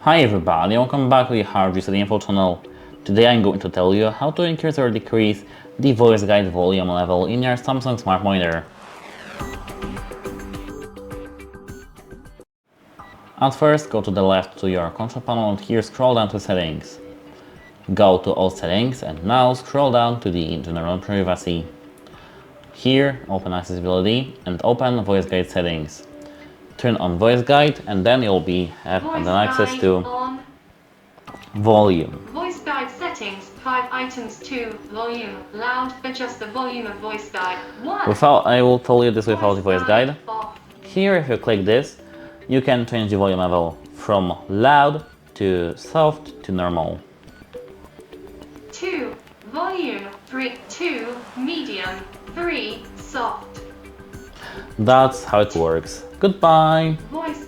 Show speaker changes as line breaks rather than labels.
Hi everybody, welcome back to the Hard Reset Info channel. Today I'm going to tell you how to increase or decrease the voice guide volume level in your Samsung Smart Monitor. At first, go to the left to your control panel and here scroll down to Settings. Go to All Settings and now scroll down to the General Privacy. Here, open Accessibility and open Voice Guide Settings. Turn on Voice Guide and then you'll have access to Volume.
Voice Guide Settings, 5 items. 2. Volume, loud, adjust the volume of Voice Guide. 1.
I will tell you this without the Voice Guide.
Off.
Here, if you click this, you can change the volume level from loud to soft to normal.
2. Volume, 3. 2. Medium, 3. Soft.
That's how it works. Goodbye!
Voice